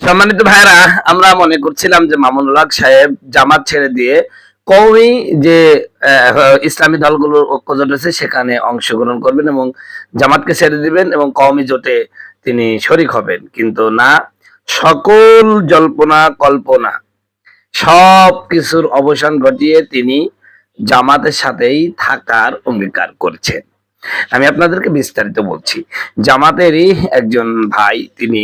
সম্মানিত ভাইরা, আমরা মনে করছিলাম যে মামুনুল হক সাহেব জামাত ছেড়ে দিয়ে কওমি যে ইসলামী দলগুলোর ঐক্য জোট আছে সেখানে অংশগ্রহণ করবেন এবং জামাতকে ছেড়ে দিবেন এবং কওমি জোটে তিনি শরিক হবেন, কিন্তু না, সকল জল্পনা কল্পনা সব কিছুর অবসান ঘটিয়ে তিনি জামাতের সাথেই থাকার অঙ্গীকার করছেন। আমি আপনাদেরকে বিস্তারিত বলছি। জামাতেরই একজন ভাই তিনি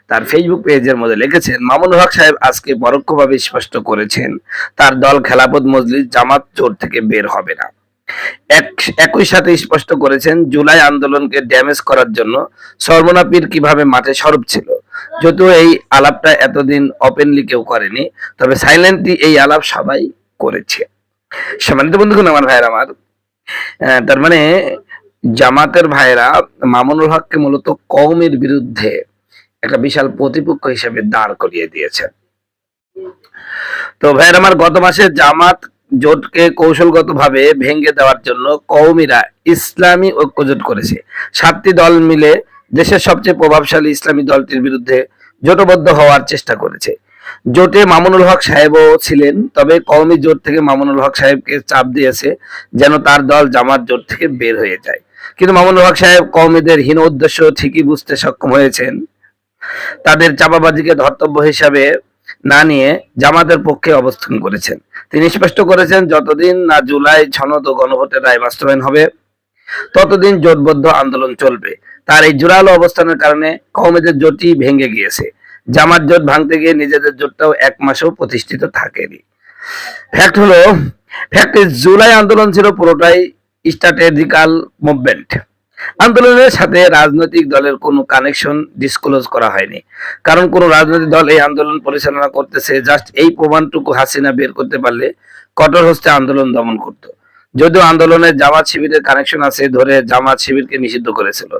তার ফেসবুক পেজের মধ্যে লিখেছেন, মামুনুল হক সাহেব আজকে পরোক্ষভাবে স্পষ্ট করেছেন তার দল খেলাফত মজলিস জামাত জোট থেকে বের হবে না। একই সাথে স্পষ্ট করেছেন জুলাই আন্দোলনকে ড্যামেজ করার জন্য সরমনা পীর কিভাবে মাঠে সরব ছিল। যদিও এই আলাপটা এতদিন ওপেনলি কেউ করেনি, তবে সাইলেন্টলি এই আলাপ সবাই করেছে। সম্মানিত বন্ধুগণ, আমার ভাইয়ের আমার, তার মানে জামাতের ভাইরা মামুনুল হককে মূলত কওমের বিরুদ্ধে একটা বিশাল প্রতিপক্ষ হিসেবে দাঁড় করিয়ে দিয়েছেন। তো ভাইয়ের আমার, গত মাসে জামাত জোটকে কৌশলগতভাবে ভেঙে দেওয়ার জন্য কওমিরা ইসলামী ঐক্য জোট করেছে। 7টি দল মিলে দেশের সবচেয়ে প্রভাবশালী ইসলামী দলটির বিরুদ্ধে জোটবদ্ধ হওয়ার চেষ্টা করেছে। জোটে মামুনুল হক সাহেবও ছিলেন, তবে কওমি জোট থেকে মামুনুল হক সাহেবকে চাপ দিয়েছে যেন তার দল জামাত জোট থেকে বের হয়ে যায়। কিন্তু মামুনুল হক সাহেব কওমিদের হীন উদ্দেশ্য ঠিকই বুঝতে সক্ষম হয়েছেন। তাদের চাপাবাজিকে ধর্তব্য হিসাবে না নিয়ে জামাতের পক্ষে অবস্থান করেছেন। তিনি স্পষ্ট করেছেন, যতদিন না জুলাই সনদ ও গণভোটের রায় বাস্তবায়ন হবে ততদিন জোটবদ্ধ আন্দোলন চলবে। তার এই জোরালো অবস্থানের কারণে কওমিদের জোটই ভেঙে গিয়েছে। জামাত জোট ভাঙতে গিয়ে নিজেদের জোটটাও 1 মাসও প্রতিষ্ঠিত থাকেনি। ফ্যাক্ট জুলাই আন্দোলন ছিল পুরোটাই স্ট্র্যাটেজিক্যাল মুভমেন্ট। আন্দোলনের সাথে রাজনৈতিক দলের কোনো কানেকশন ডিসক্লোজ করা হয়নি, কারণ কোনো রাজনৈতিক দল এই আন্দোলন পরিচালনা করতেছে জাস্ট এই প্রমাণটুকু হাসিনা বের করতে পারলে কঠোর হস্তে আন্দোলন দমন করত। যদিও আন্দোলনে জামাত শিবিরের কানেকশন আছে ধরে জামাত শিবিরকে নিষিদ্ধ করেছিল,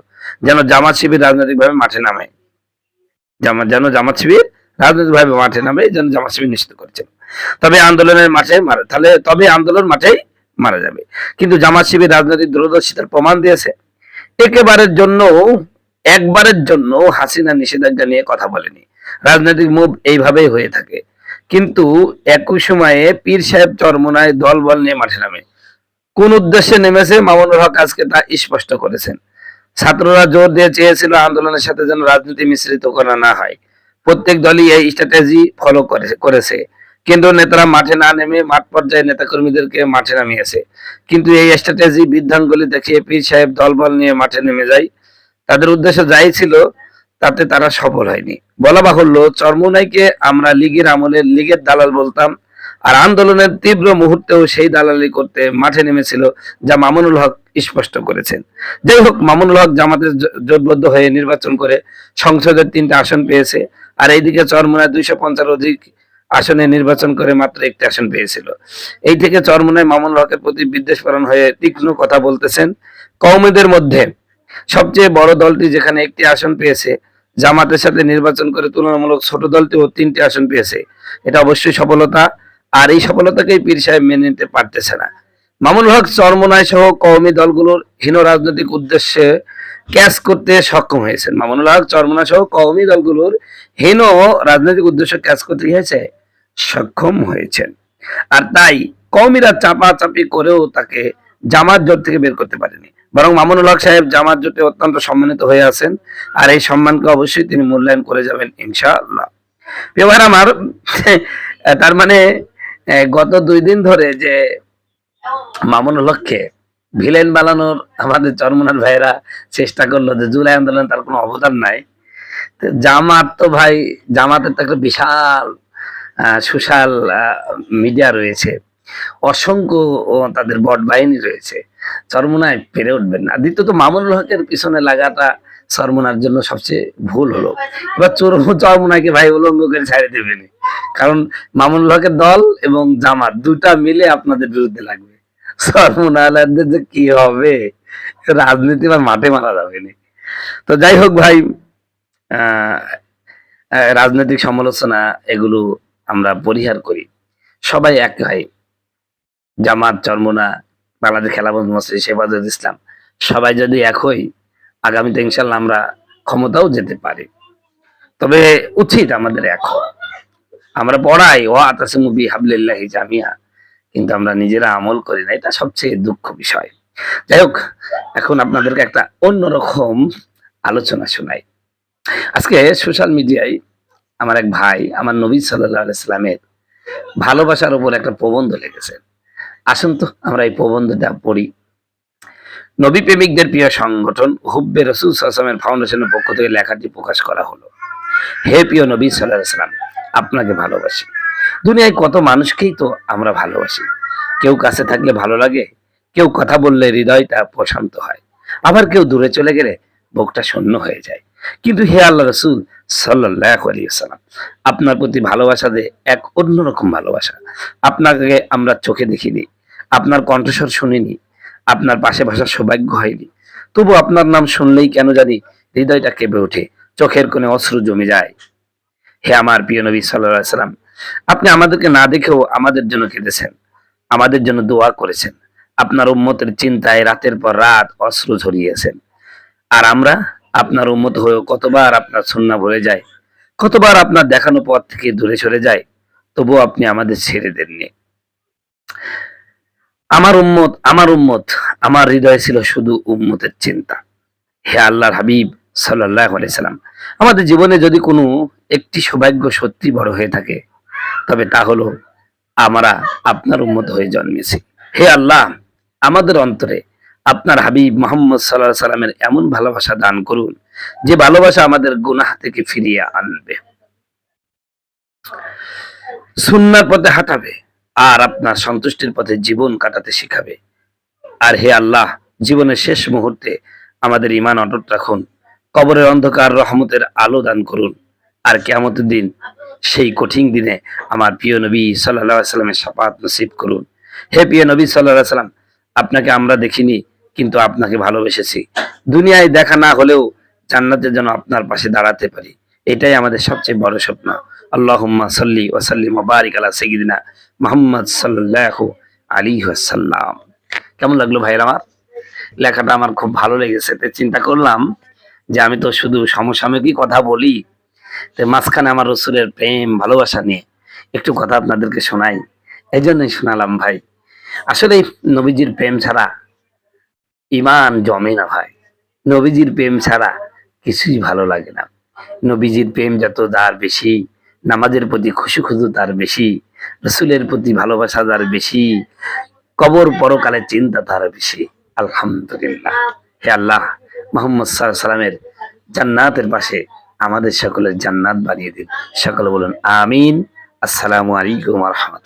যেন জামাত শিবির রাজনৈতিকভাবে মাঠে নামে, জামাত শিবির রাজনৈতিকভাবে মাঠে নামে যেন জামাত শিবির নিষিদ্ধ করেছে। তবে আন্দোলনের মাঠে তবে আন্দোলন মাঠেই মারা যাবে। কিন্তু জামাত শিবির রাজনৈতিক দূরদর্শিতার প্রমাণ দিয়েছে। একবারের জন্য হাসিনা নিষেধাজ্ঞা নিয়ে কথা বলেনি। রাজনৈতিক মুভ এইভাবেই হয়ে থাকে। কিন্তু একই সময়ে পীর সাহেব চরমোনায় দল বল নিয়ে মাঠে নামে। কোন উদ্দেশ্যে নেমেছে মামুনুল হক আজকে তা স্পষ্ট করেছেন। ছাত্ররা জোর দিয়ে চেয়েছিল আন্দোলনের সাথে যেন রাজনীতি মিশ্রিত করা না হয়। প্রত্যেক দলই এই স্ট্র্যাটেজি ফলো করেছে। কেন্দ্র নেতারা মাঠে না নেমে মাঠ পর্যায়ে নেতাকর্মীদেরকে মাঠে নামিয়েছে। কিন্তু এই স্ট্র্যাটেজি বৃদ্ধাঙ্গুলি দেখিয়ে পীর সাহেব দলবল নিয়ে মাঠে নেমে যায়। তাদের উদ্দেশ্য যাই ছিল তাতে তারা সফল হয়নি। বলা বাহুল্য, চরমোনাইকে আমরা লীগের আমলে লীগের দালাল বলতাম, আর আন্দোলনের তীব্র মুহূর্তেও সেই দালালি করতে মাঠে নেমেছিল, যা মামুনুল হক স্পষ্ট করেছেন। যাই হোক, মামুনুল হক জামাতের জোটবদ্ধ হয়ে নির্বাচন করে সংসদের 3টা আসন পেয়েছে, আর এইদিকে চরমোনায় 250 অধিক আসনে নির্বাচন করে মাত্র 1টি আসন পেয়েছিল। এই থেকে চরমোনায় মামুনুল হকের প্রতি বিদ্বেষপরণ হয়ে তীক্ষ্ণ কথা বলতেছেন। কওমিদের মধ্যে সবচেয়ে বড় দলটি যেখানে 1টি আসন পেয়েছে, জামাতের সাথে নির্বাচন করে তুলনামূলক ছোট দলটিও 3টি আসন পেয়েছে। এটা অবশ্যই সফলতা, আর এই সফলতাকেই পীর সাহেব মেনে নিতে পারতেছে না। মামুনুল হক চরমোনাই সহ কওমি দলগুলোর হীন রাজনৈতিক উদ্দেশ্যে ক্যাচ করতে সক্ষম হয়েছেন। মামুনুল হক চরমোনাই সহ কওমি দলগুলোর হীন রাজনৈতিক উদ্দেশ্য ক্যাচ করতে গিয়েছে সক্ষম হয়েছেন, আর তাই কওমিরা চাপাচাপি করেও তাকে জামাত জোট থেকে বের করতে পারেনি। বরং মামুনুল হক সাহেব জামাত জোটে অত্যন্ত সম্মানিত হয়ে আছেন, আর এই সম্মানকে অবশ্যই তিনি মূল্যায়ন করে যাবেন ইনশাআল্লাহ। এবার আমার তার মানে গত 2 দিন ধরে যে মামুনুল হককে ভিলেন বানানোর আমাদের চরমোনার ভাইরা চেষ্টা করলো, যে জুলাই আন্দোলনে তার কোনো অবদান নাই। জামাত তো ভাই, জামাতের তো একটা বিশাল সোশ্যাল মিডিয়া রয়েছে, অসংখ্য তাদের বট বাহিনী রয়েছে। চরমোনায় পেরে উঠবেন না। দ্বিতীয়ত মামুনুল হকের পিছনে লাগাটা চরমোনার জন্য সবচেয়ে ভুল হলো। এবার চরমোনাকে ভাই উলঙ্গ করে ছাড়ে দেবেন, কারণ মামুনুল হকের দল এবং জামাত 2টা মিলে আপনাদের বিরুদ্ধে লাগবে। চরমোনাদের যে কি হবে, রাজনীতি বা মাঠে মারা যাবে না। তো যাই হোক ভাই, রাজনৈতিক সমালোচনা এগুলো আমরা পরিহার করি। সবাই এক ভাই, জামাত, চরমোনা, বাংলাদেশ খেলাফত মজলিস, হেফাজত ইসলাম, সবাই যদি এক হই, আগামীতে ইনশাল্লাহ আমরা ক্ষমতাও যেতে পারি। তবে উচিত আমাদের এখন, আমরা পড়াই ও আতাসিমু বিহাবলিল্লাহি জামিয়া, কিন্তু আমরা নিজেরা আমল করি না, এটা সবচেয়ে দুঃখ বিষয়। যাই হোক, এখন আপনাদেরকে একটা অন্যরকম আলোচনা শোনাই। আজকে সোশ্যাল মিডিয়ায় আমার এক ভাই আমার নবী সাল্লাল্লাহু আলাইহি সাল্লামের ভালোবাসার উপর একটা প্রবন্ধ লিখেছে। আসুন তো আমরা এই প্রবন্ধটা পড়ি। নবী প্রেমিকদের প্রিয় সংগঠন হুব্বে রাসূল সাল্লাল্লাহু আলাইহি ওয়াসাল্লামের ফাউন্ডেশনের পক্ষ থেকে লেখাটি প্রকাশ করা হলো। হে প্রিয় নবী সাল্লাল্লাহু আলাইহি সাল্লাম, আপনাকে ভালোবাসি। দুনিয়ায় কত মানুষকেই তো আমরা ভালোবাসি। কেউ কাছে থাকলে ভালো লাগে, কেউ কথা বললে হৃদয়টা প্রশান্ত হয়, আবার কেউ দূরে চলে গেলে বুকটা শূন্য হয়ে যায়। কিন্তু হে আল্লাহ রাসূল সাল্লাল্লাহু আলাইহি ওয়াসাল্লাম, আপনার প্রতি ভালোবাসা যে এক অন্যরকম ভালোবাসা। আপনাকে আমরা চোখে দেখিনি, আপনার কণ্ঠস্বর শুনিনি, আপনার পাশে বসার সৌভাগ্য হয়নি, তবু আপনার নাম শুনলেই কেন জানি হৃদয়টা কেঁপে ওঠে, চোখের কোণে অশ্রু জমে যায়। হে আমার প্রিয় নবী সাল্লাল্লাহু আলাইহি সাল্লাম, আপনি আমাদেরকে না দেখেও আমাদের জন্য কেঁদেছেন, আমাদের জন্য দোয়া করেছেন, আপনার উম্মতের চিন্তায় রাতের পর রাত অশ্রু ঝরিয়েছেন। আর আমরা আপনার উম্মত হয়েও কতবার আপনার সুন্নাহ ভুলে যাই, কতবার আপনার দেখানো পথ থেকে দূরে সরে যায়, তবুও আপনি আমাদের ছেড়ে দেননি। আমার উম্মত আমার হৃদয়ে ছিল শুধু উম্মতের চিন্তা। হে আল্লাহর হাবিব সাল্লাল্লাহু আলাইহি সাল্লাম, আমাদের জীবনে যদি কোনো একটি সৌভাগ্য সত্যি বড় হয়ে থাকে, তবে তা হলো আমরা আপনার উম্মত হয়ে জন্মেছি। হে আল্লাহ, আমাদের অন্তরে আপনার হাবিব মুহাম্মদ সাল্লাল্লাহু আলাইহি সাল্লামের এমন ভালোবাসা দান করুন, যে ভালোবাসা আমাদের গুনাহ থেকে ফিরিয়ে আনবে, সুন্নাহর পথে হাঁটাবে, আর আপনার সন্তুষ্টির পথে জীবন কাটাতে শিখাবে। আর হে আল্লাহ, জীবনের শেষ মুহূর্তে আমাদের ঈমান অটুট রাখুন, কবরের অন্ধকার রহমতের আলো দান করুন, আর কিয়ামতের দিন সেই কঠিন দিনে আমার প্রিয় নবী সাল্লাল্লাহু আলাইহি সাল্লামের শাফাআত নসিব করুন। হে প্রিয় নবী সাল্লাল্লাহু আলাইহি সাল্লাম, আপনাকে আমরা দেখিনি, কিন্তু আপনাকে ভালোবেসেছি। দুনিয়ায় দেখা না হলেও জান্নাতে যেন আপনার পাশে দাঁড়াতে পারি, এটাই আমাদের সবচেয়ে বড় স্বপ্ন। আল্লাহুম্মা সাল্লি ওয়া সাল্লিম ওয়া বারিক আলা সাইয়্যিদিনা মুহাম্মদ সাল্লাল্লাহু আলাইহি ওয়াসাল্লাম। কেমন লাগলো ভাইরা আমার? লেখাটা আমার খুব ভালো লেগেছে। তো চিন্তা করলাম যে আমি তো শুধু সমসাময়িকই কথা বলি, তো মাঝখানে আমার রসুলের প্রেম ভালোবাসা নিয়ে একটু কথা আপনাদেরকে শোনাই, এই জন্যই শোনালাম ভাই। আসলে নবীজির প্রেম ছাড়া ঈমান জমে না ভাই, নবীজির প্রেম ছাড়া কিছুই ভালো লাগে না। নবীজির প্রেম যত তার বেশি, নামাজের প্রতি খুশি খুশু তার বেশি, রসুলের প্রতি ভালোবাসা তার বেশি, কবর পরকালের চিন্তা তার বেশি। আলহামদুলিল্লাহ। হে আল্লাহ, মুহাম্মদ সাল্লাল্লাহু আলাইহি সাল্লামের জান্নাতের পাশে আমাদের সকলের জান্নাত বানিয়ে দিন। সকলে বলুন আমিন। আসসালামু আলাইকুম ওয়া রাহমাতুল্লাহ।